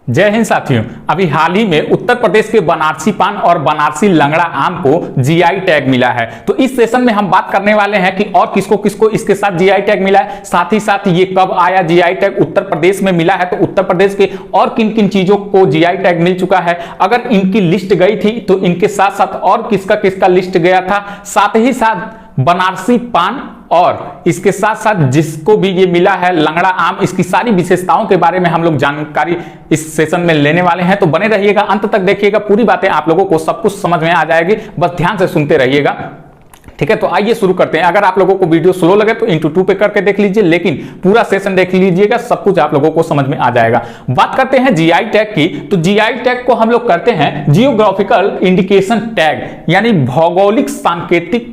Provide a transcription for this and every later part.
जय हिंद साथियों। अभी हाल ही में उत्तर प्रदेश के बनारसी पान और बनारसी लंगड़ा आम को जीआई टैग मिला है। तो इस सेशन में हम बात करने वाले हैं कि और किसको किसको इसके साथ जीआई टैग मिला है, साथ ही साथ ये कब आया जीआई टैग, उत्तर प्रदेश में मिला है तो उत्तर प्रदेश के और किन किन चीजों को जीआई टैग मिल चुका है, अगर इनकी लिस्ट गई थी तो इनके साथ साथ और किसका किसका लिस्ट गया था, साथ ही साथ बनारसी पान और इसके साथ साथ जिसको भी ये मिला है लंगड़ा आम, इसकी सारी विशेषताओं के बारे में हम लोग जानकारी इस सेशन में लेने वाले हैं। तो बने रहिएगा, अंत तक देखिएगा, पूरी बातें आप लोगों को सब कुछ समझ में आ जाएगी, बस ध्यान से सुनते रहिएगा। ठीक है, तो आइए शुरू करते हैं। अगर आप लोगों को वीडियो स्लो लगे तो इंटू 2 पे करके देख लीजिए, लेकिन पूरा सेशन देख लीजिएगा, सब कुछ आप लोगों को समझ में आ जाएगा। बात करते हैं जीआई टैग की, तो जीआई टैग को हम लोग करते हैं जियोग्राफिकल इंडिकेशन टैग, यानी भौगोलिक सांकेतिक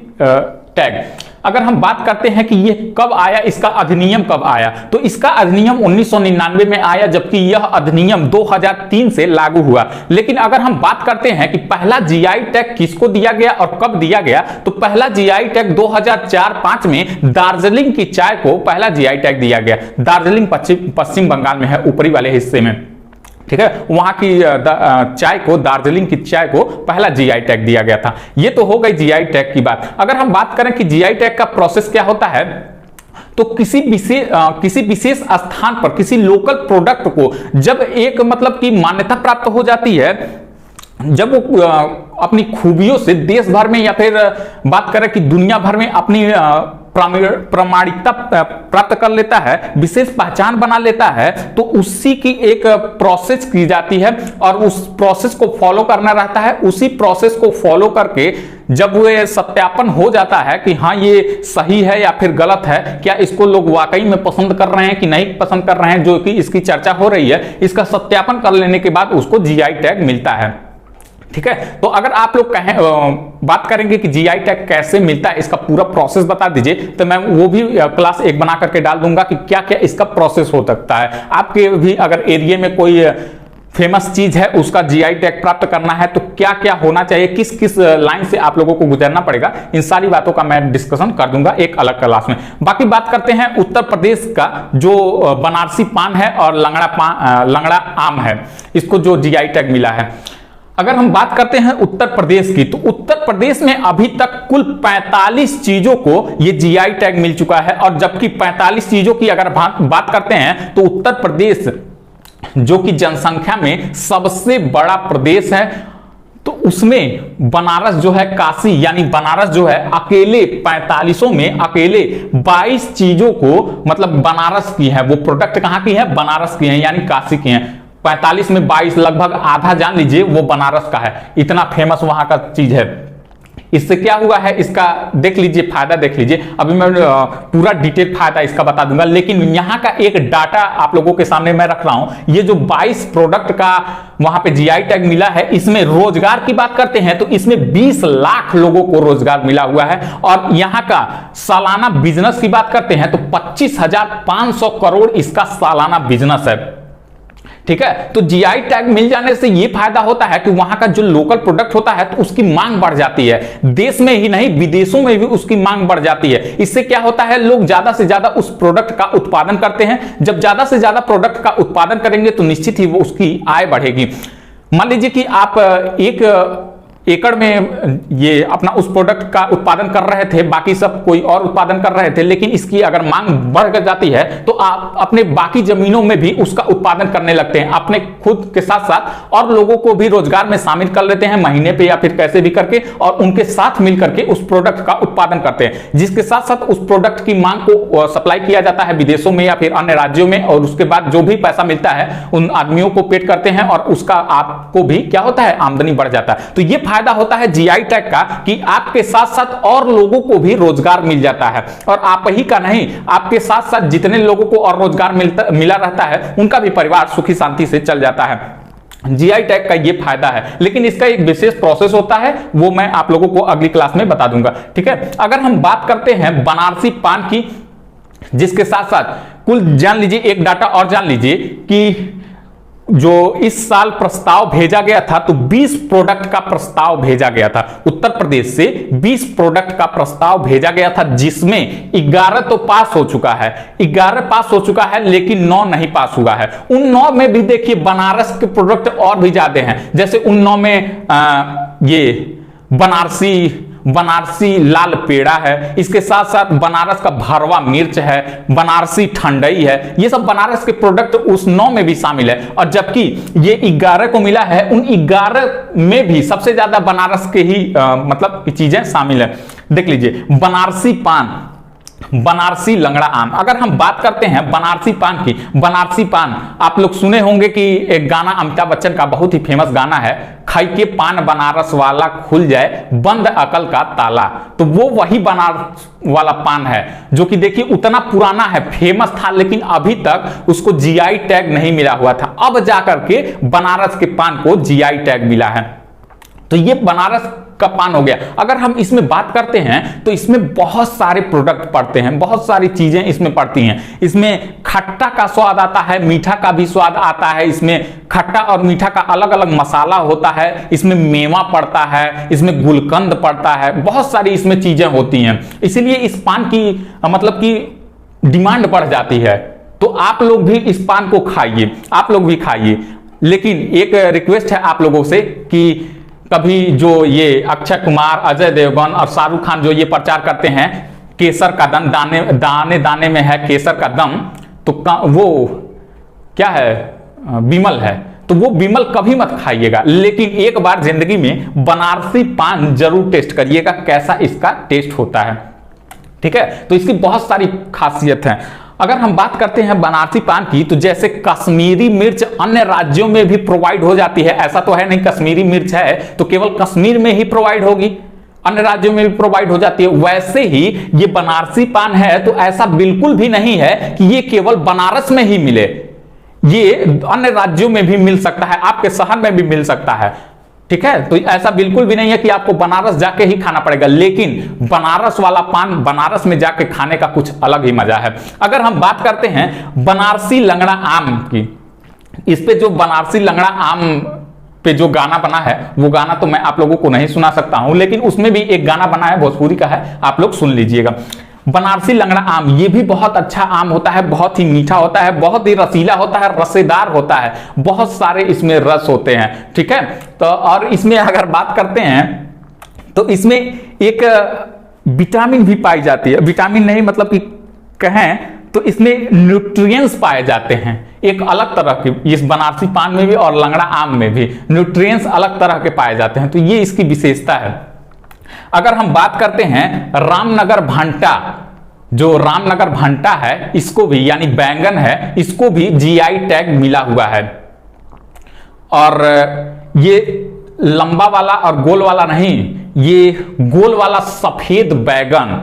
टैग। अगर हम बात करते हैं कि ये कब आया, इसका अधिनियम कब आया, तो इसका अधिनियम 1999 में आया, जबकि यह अधिनियम 2003 से लागू हुआ। लेकिन अगर हम बात करते हैं कि पहला जीआई टैग किसको दिया गया और कब दिया गया, तो पहला जीआई टैग 2004-5 में दार्जिलिंग की चाय को पहला जीआई टैग दिया गया। दार्जिलिंग पश्चिम बंगाल में है, ऊपरी वाले हिस्से में। ठीक है, वहां की चाय को, दार्जिलिंग की चाय को पहला जीआई टैग दिया गया था। ये तो हो गई जीआई टैग की बात। अगर हम बात करें कि जीआई टैग का प्रोसेस क्या होता है, तो किसी विशेष स्थान पर किसी लोकल प्रोडक्ट को जब एक मतलब की मान्यता प्राप्त हो जाती है, जब वो अपनी खूबियों से देश भर में या फिर बात करें कि दुनिया भर में अपनी प्रामाणिकता प्राप्त कर लेता है, विशेष पहचान बना लेता है, तो उसी की एक प्रोसेस की जाती है और उस प्रोसेस को फॉलो करना रहता है। उसी प्रोसेस को फॉलो करके जब वो सत्यापन हो जाता है कि हाँ ये सही है या फिर गलत है, क्या इसको लोग वाकई में पसंद कर रहे हैं कि नहीं पसंद कर रहे हैं, जो कि इसकी चर्चा हो रही है, इसका सत्यापन कर लेने के बाद उसको जीआई टैग मिलता है। ठीक है, तो अगर आप लोग कहें बात करेंगे कि जीआई टैग कैसे मिलता है, इसका पूरा प्रोसेस बता दीजिए, तो मैं वो भी क्लास 1 बना करके डाल दूंगा कि क्या क्या इसका प्रोसेस हो सकता है। आपके भी अगर एरिया में कोई फेमस चीज है, उसका जीआई टैग प्राप्त करना है, तो क्या क्या होना चाहिए, किस किस लाइन से आप लोगों को गुजरना पड़ेगा, इन सारी बातों का मैं डिस्कशन कर दूंगा एक अलग क्लास में। बाकी बात करते हैं उत्तर प्रदेश का, जो बनारसी पान है और लंगड़ा आम है, इसको जो जीआई टैग मिला है। अगर हम बात करते हैं उत्तर प्रदेश की, तो उत्तर प्रदेश में अभी तक कुल 45 चीजों को ये जीआई टैग मिल चुका है। और जबकि 45 चीजों की अगर बात करते हैं, तो उत्तर प्रदेश जो कि जनसंख्या में सबसे बड़ा प्रदेश है, तो उसमें बनारस जो है, काशी यानी बनारस जो है, अकेले 45 में अकेले 22 चीजों को मतलब बनारस की है, वो प्रोडक्ट कहां की है, बनारस की है, यानी काशी की है। 45 में 22, लगभग आधा जान लीजिए वो बनारस का है, इतना फेमस वहां का चीज है। इससे क्या हुआ है, इसका देख लीजिए, फायदा देख लीजिए। अभी मैं पूरा डिटेल फायदा इसका बता दूंगा, लेकिन यहां का एक डाटा आप लोगों के सामने मैं रख रहा हूं। ये जो 22 प्रोडक्ट का वहां पे जीआई टैग मिला है, इसमें रोजगार की बात करते हैं तो इसमें 20 लाख लोगों को रोजगार मिला हुआ है। और यहां का सालाना बिजनेस की बात करते हैं तो 25,500 करोड़ इसका सालाना बिजनेस है। ठीक है, तो जीआई टैग मिल जाने से यह फायदा होता है कि वहां का जो लोकल प्रोडक्ट होता है तो उसकी मांग बढ़ जाती है, देश में ही नहीं विदेशों में भी उसकी मांग बढ़ जाती है। इससे क्या होता है, लोग ज्यादा से ज्यादा उस प्रोडक्ट का उत्पादन करते हैं। जब ज्यादा से ज्यादा प्रोडक्ट का उत्पादन करेंगे तो निश्चित ही वो उसकी आय बढ़ेगी। मान लीजिए कि आप 1 एकड़ में ये अपना उस प्रोडक्ट का उत्पादन कर रहे थे, बाकी सब कोई और उत्पादन कर रहे थे, लेकिन इसकी अगर मांग बढ़ जाती है तो आप अपने बाकी जमीनों में भी उसका उत्पादन करने लगते हैं, अपने खुद के साथ साथ और लोगों को भी रोजगार में शामिल कर लेते हैं, महीने पे या फिर कैसे भी करके, और उनके साथ मिल करके उस प्रोडक्ट का उत्पादन करते हैं, जिसके साथ साथ उस प्रोडक्ट की मांग को सप्लाई किया जाता है विदेशों में या फिर अन्य राज्यों में, और उसके बाद जो भी पैसा मिलता है उन आदमियों को पेड करते हैं और उसका आपको भी क्या होता है, आमदनी बढ़ जाता है। तो ये फायदा होता है जीआई टैग का कि आपके साथ साथ और लोगों को भी रोजगार मिल जाता है, और आप ही का नहीं, आपके साथ साथ जितने लोगों को और रोजगार मिला रहता है उनका भी परिवार सुखी शांति से चल जाता है। जीआई टैग का ये फायदा है, लेकिन इसका एक विशेष प्रोसेस होता है, वो मैं आप लोगों को अगली क्लास में बता दूंगा। ठीक है, अगर हम बात करते हैं बनारसी पान की, जिसके साथ साथ कुल जान लीजिए, एक डाटा और जान लीजिए कि जो इस साल प्रस्ताव भेजा गया था, तो 20 प्रोडक्ट का प्रस्ताव भेजा गया था उत्तर प्रदेश से। 20 प्रोडक्ट का प्रस्ताव भेजा गया था, जिसमें 11 तो पास हो चुका है, 11 पास हो चुका है, लेकिन 9 नहीं पास हुआ है। उन 9 में भी देखिए बनारस के प्रोडक्ट और भी ज्यादा हैं। जैसे उन 9 में ये बनारसी लाल पेड़ा है, इसके साथ साथ बनारस का भरवा मिर्च है, बनारसी ठंडई है। ये सब बनारस के प्रोडक्ट उस 9 में भी शामिल है। और जबकि ये 11 को मिला है, उन 11 में भी सबसे ज्यादा बनारस के ही मतलब चीजें शामिल है। देख लीजिए, बनारसी पान, बनारसी लंगड़ा आम। अगर हम बात करते हैं बनारसी पान की, बनारसी पान आप लोग सुने होंगे कि एक गाना अमिताभ बच्चन का बहुत ही फेमस गाना है, खाई के पान बनारस वाला खुल जाए बंद अकल का ताला। तो वो वही बनारस वाला पान है जो कि देखिए उतना पुराना है, फेमस था, लेकिन अभी तक उसको जीआई टैग नहीं मिला हुआ था। अब जाकर के बनारस के पान को जीआई टैग मिला है। तो ये बनारस का पान हो गया। अगर हम इसमें बात करते हैं तो इसमें बहुत सारे प्रोडक्ट पड़ते हैं, बहुत सारी चीजें इसमें पड़ती हैं। इसमें खट्टा का स्वाद आता है, मीठा का भी स्वाद आता है। इसमें खट्टा और मीठा का अलग अलग मसाला होता है। इसमें मेवा पड़ता है, इसमें गुलकंद पड़ता है, बहुत सारी इसमें चीजें होती हैं। इसीलिए इस पान की मतलब की डिमांड बढ़ जाती है। तो आप लोग भी इस पान को खाइए, आप लोग भी खाइए। लेकिन एक रिक्वेस्ट है आप लोगों से कि कभी जो ये अक्षय कुमार, अजय देवगन और शाहरुख खान जो ये प्रचार करते हैं केसर का दम, दाने दाने में है केसर का दम, तो वो क्या है, विमल है, तो वो विमल कभी मत खाइएगा। लेकिन एक बार जिंदगी में बनारसी पान जरूर टेस्ट करिएगा, कैसा इसका टेस्ट होता है। ठीक है, तो इसकी बहुत सारी खासियत है। अगर हम बात करते हैं बनारसी पान की, तो जैसे कश्मीरी मिर्च अन्य राज्यों में भी प्रोवाइड हो जाती है। ऐसा तो है नहीं कश्मीरी मिर्च है तो केवल कश्मीर में ही प्रोवाइड होगी, अन्य राज्यों में भी प्रोवाइड हो जाती है। वैसे ही ये बनारसी पान है तो ऐसा बिल्कुल भी नहीं है कि ये केवल बनारस में ही मिले, ये अन्य राज्यों में भी मिल सकता है, आपके शहर में भी मिल सकता है। ठीक है, तो ऐसा बिल्कुल भी नहीं है कि आपको बनारस जाके ही खाना पड़ेगा। लेकिन बनारस वाला पान बनारस में जाके खाने का कुछ अलग ही मजा है। अगर हम बात करते हैं बनारसी लंगड़ा आम की, इस पे जो बनारसी लंगड़ा आम पे जो गाना बना है, वो गाना तो मैं आप लोगों को नहीं सुना सकता हूं, लेकिन उसमें भी एक गाना बना है, भोजपुरी का है, आप लोग सुन लीजिएगा। बनारसी लंगड़ा आम ये भी बहुत अच्छा आम होता है, बहुत ही मीठा होता है, बहुत ही रसीला होता है, रसेदार होता है, बहुत सारे इसमें रस होते हैं। ठीक है, तो और इसमें अगर बात करते हैं तो इसमें एक विटामिन भी पाई जाती है, विटामिन नहीं मतलब कि कहें तो इसमें न्यूट्रिएंट्स पाए जाते हैं एक अलग तरह के, इस बनारसी पान में भी और लंगड़ा आम में भी न्यूट्रिएंट्स अलग तरह के पाए जाते हैं। तो ये इसकी विशेषता है। अगर हम बात करते हैं रामनगर भंटा, जो रामनगर भंटा है इसको भी, यानी बैंगन है, इसको भी जीआई टैग मिला हुआ है। और ये लंबा वाला और गोल वाला नहीं, ये गोल वाला सफेद बैगन,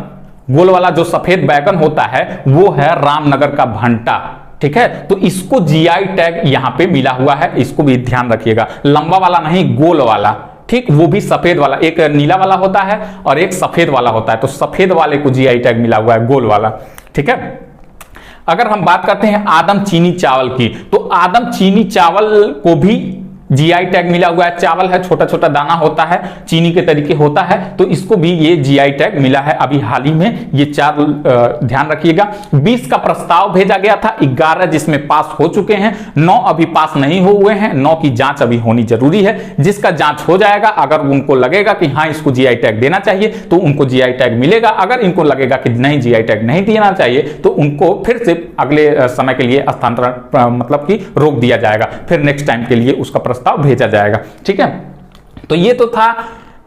गोल वाला जो सफेद बैगन होता है वो है रामनगर का भंटा। ठीक है, तो इसको जीआई टैग यहां पे मिला हुआ है, इसको भी ध्यान रखिएगा। लंबा वाला नहीं, गोल वाला, ठीक, वो भी सफेद वाला, एक नीला वाला होता है और एक सफेद वाला होता है, तो सफेद वाले को जीआई टैग मिला हुआ है, गोल वाला। ठीक है, अगर हम बात करते हैं आदम चीनी चावल की, तो आदम चीनी चावल को भी जीआई टैग मिला हुआ है। चावल है, छोटा छोटा दाना होता है, चीनी के तरीके होता है, तो इसको भी ये जीआई टैग मिला है अभी हाल ही में। ये 4 ध्यान रखिएगा। 20 का प्रस्ताव भेजा गया था, 11 जिसमें पास हो चुके हैं, 9 अभी पास नहीं हुए हैं, 9 की जांच अभी होनी जरूरी है। जिसका जांच हो जाएगा, अगर उनको लगेगा कि हाँ इसको जीआई टैग देना चाहिए तो उनको जीआई टैग मिलेगा। अगर इनको लगेगा कि नहीं जीआई टैग नहीं देना चाहिए तो उनको फिर से अगले समय के लिए हस्तांतरण मतलब कि रोक दिया जाएगा, फिर नेक्स्ट टाइम के लिए उसका प्रस्ताव भेजा जाएगा। ठीक है, तो ये तो था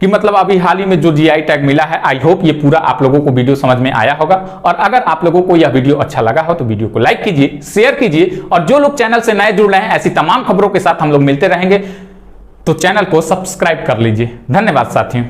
कि मतलब अभी हाल ही में जो जीआई टैग मिला है। आई होप ये पूरा आप लोगों को वीडियो समझ में आया होगा। और अगर आप लोगों को यह वीडियो अच्छा लगा हो तो वीडियो को लाइक कीजिए, शेयर कीजिए, और जो लोग चैनल से नए जुड़ रहे हैं ऐसी तमाम खबरों के साथ हम लोग मिलते रहेंगे, तो चैनल को सब्सक्राइब कर लीजिए। धन्यवाद साथियों।